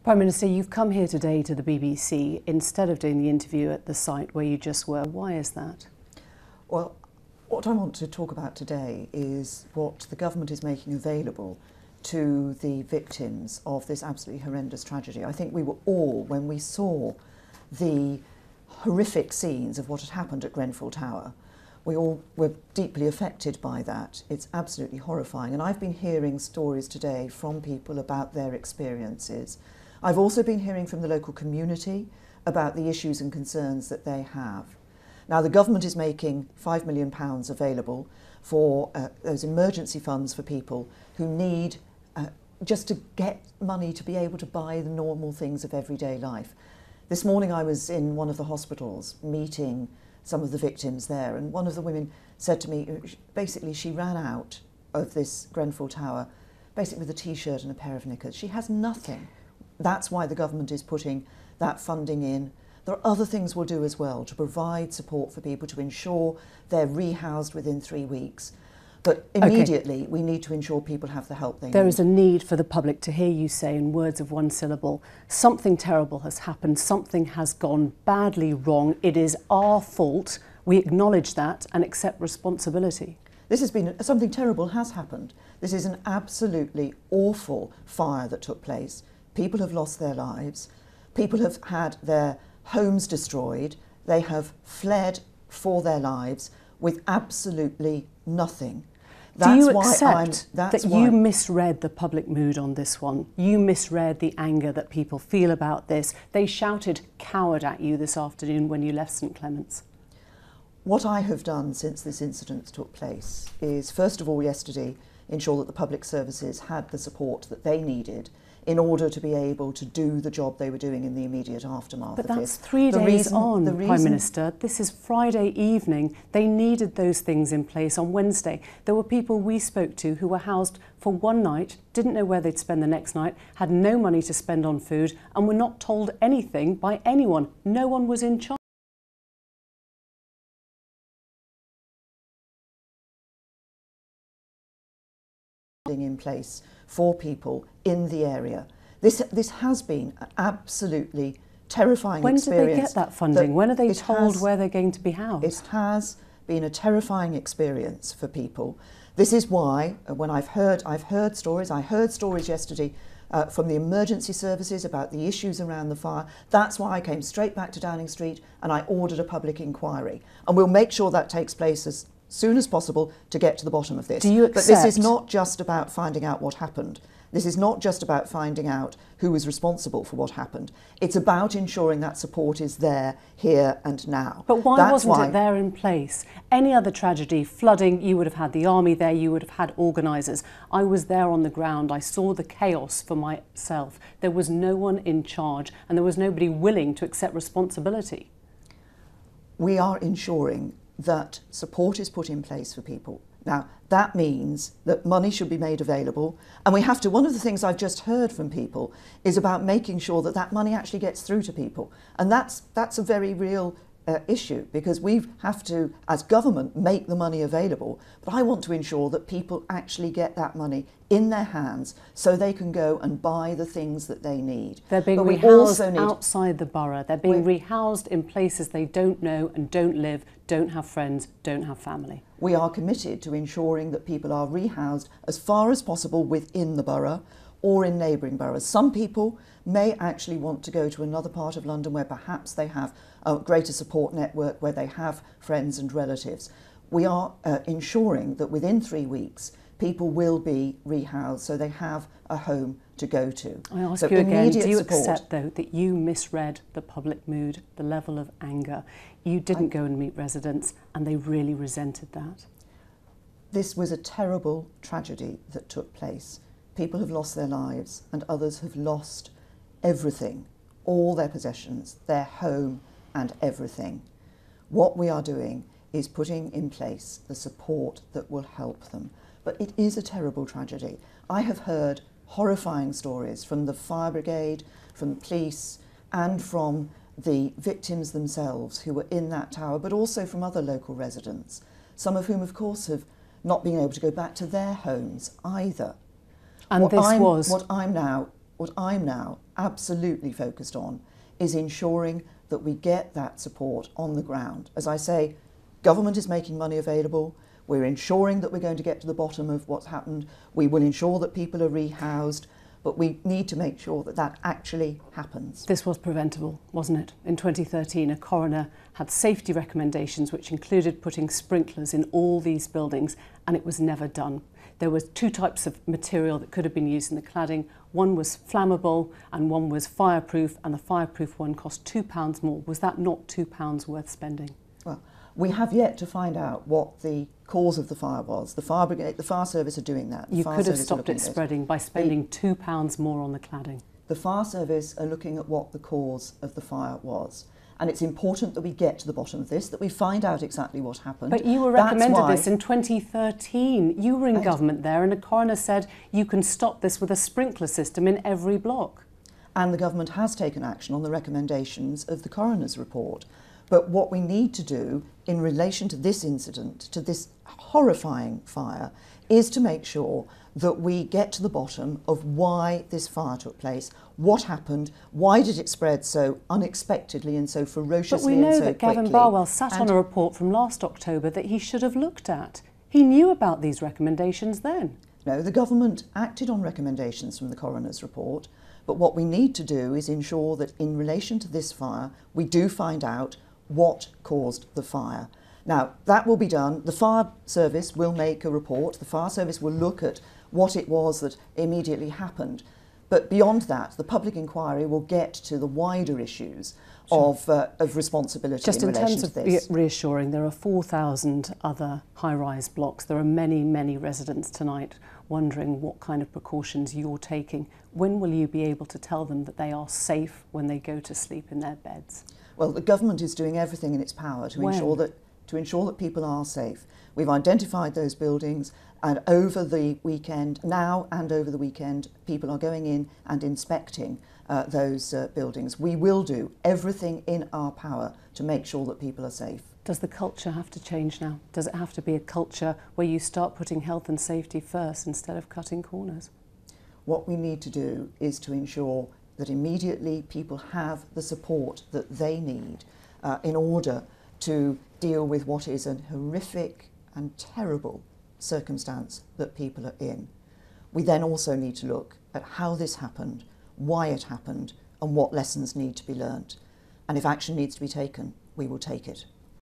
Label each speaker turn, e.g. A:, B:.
A: Prime Minister, you've come here today to the BBC instead of doing the interview at the site where you just were. Why is that?
B: Well, what I want to talk about today is what the government is making available to the victims of this absolutely horrendous tragedy. I think we were all, when we saw the horrific scenes of what had happened at Grenfell Tower, we all were deeply affected by that. It's absolutely horrifying. And I've been hearing stories today from people about their experiences. I've also been hearing from the local community about the issues and concerns that they have. Now, the government is making £5 million available for those emergency funds for people who need just to get money to be able to buy the normal things of everyday life. This morning I was in one of the hospitals meeting some of the victims there, and one of the women said to me, basically she ran out of this Grenfell Tower basically with a t-shirt and a pair of knickers. She has nothing. That's why the government is putting that funding in. There are other things we'll do as well to provide support for people to ensure they're rehoused within 3 weeks. But immediately we need to ensure people have the help they need.
A: There is a need for the public to hear you say in words of one syllable, something terrible has happened, something has gone badly wrong, it is our fault, we acknowledge that and accept responsibility.
B: This has been, something terrible has happened. This is an absolutely awful fire that took place. People have lost their lives, people have had their homes destroyed, they have fled for their lives with absolutely nothing.
A: Do you accept that you misread the public mood on this one? You misread the anger that people feel about this. They shouted coward at you this afternoon when you left St Clement's.
B: What I have done since this incident took place is, first of all, yesterday, ensure that the public services had the support that they needed in order to be able to do the job they were doing in the immediate aftermath of this.
A: But that's 3 days on, Prime Minister. This is Friday evening. They needed those things in place on Wednesday. There were people we spoke to who were housed for one night, didn't know where they'd spend the next night, had no money to spend on food, and were not told anything by anyone. No one was in charge.
B: In place for people in the area. This has been an absolutely terrifying experience.
A: When did they get that funding? When are they told where they're going to be housed?
B: It has been a terrifying experience for people. This is why, when I've heard stories, I heard stories yesterday from the emergency services about the issues around the fire. That's why I came straight back to Downing Street and I ordered a public inquiry. And we'll make sure that takes place as soon as possible to get to the bottom of this.
A: Do you accept?
B: But this is not just about finding out what happened. This is not just about finding out who was responsible for what happened. It's about ensuring that support is there, here and now.
A: But why wasn't it there in place? Any other tragedy, flooding, you would have had the army there, you would have had organisers. I was there on the ground, I saw the chaos for myself. There was no one in charge and there was nobody willing to accept responsibility.
B: We are ensuring that support is put in place for people. Now, that means that money should be made available, and we have to, one of the things I've just heard from people is about making sure that that money actually gets through to people. And that's a very real issue, because we have to, as government, make the money available. But I want to ensure that people actually get that money in their hands so they can go and buy the things that they need.
A: They're being rehoused outside the borough. They're being rehoused in places they don't know and don't live, don't have friends, don't have family.
B: We are committed to ensuring that people are rehoused as far as possible within the borough or in neighbouring boroughs. Some people may actually want to go to another part of London where perhaps they have a greater support network, where they have friends and relatives. We are ensuring that within 3 weeks people will be rehoused so they have a home to go to.
A: I ask you again, do you accept though that you misread the public mood, the level of anger? You didn't go and meet residents and they really resented that.
B: This was a terrible tragedy that took place. People have lost their lives and others have lost everything, all their possessions, their home and everything. What we are doing is putting in place the support that will help them. But it is a terrible tragedy. I have heard horrifying stories from the fire brigade, from police and from the victims themselves who were in that tower, but also from other local residents, some of whom of course have not been able to go back to their homes either.
A: And what
B: What I'm now absolutely focused on is ensuring that we get that support on the ground. As I say, government is making money available. We're ensuring that we're going to get to the bottom of what's happened. We will ensure that people are rehoused, but we need to make sure that that actually happens.
A: This was preventable, wasn't it? In 2013, a coroner had safety recommendations which included putting sprinklers in all these buildings, and it was never done. There were two types of material that could have been used in the cladding. One was flammable and one was fireproof, and the fireproof one cost £2 more. Was that not £2 worth spending?
B: Well, we have yet to find out what the cause of the fire was. The fire brigade, the fire service are doing that.
A: You could have stopped it spreading by spending £2 more on the cladding.
B: The fire service are looking at what the cause of the fire was. And it's important that we get to the bottom of this, that we find out exactly what happened.
A: But you were recommended this in 2013. You were in government there, and a coroner said you can stop this with a sprinkler system in every block.
B: And the government has taken action on the recommendations of the coroner's report. But what we need to do in relation to this incident, to this horrifying fire, is to make sure that we get to the bottom of why this fire took place, what happened, why did it spread so unexpectedly and so ferociously and so quickly.
A: But we know that Gavin Barwell sat on a report from last October that he should have looked at. He knew about these recommendations then.
B: No, the government acted on recommendations from the coroner's report, but what we need to do is ensure that in relation to this fire, we do find out what caused the fire. Now, that will be done. The fire service will make a report. The fire service will look at what it was that immediately happened. But beyond that, the public inquiry will get to the wider issues of responsibility in relation to this. Just in terms
A: of reassuring, there are 4,000 other high-rise blocks. There are many, many residents tonight wondering what kind of precautions you're taking. When will you be able to tell them that they are safe when they go to sleep in their beds?
B: Well, the government is doing everything in its power to ensure that people are safe. We've identified those buildings, and over the weekend, now and over the weekend, people are going in and inspecting those buildings. We will do everything in our power to make sure that people are safe.
A: Does the culture have to change now? Does it have to be a culture where you start putting health and safety first instead of cutting corners?
B: What we need to do is to ensure that immediately people have the support that they need in order to deal with what is a horrific and terrible circumstance that people are in. We then also need to look at how this happened, why it happened, and what lessons need to be learnt. And if action needs to be taken, we will take it.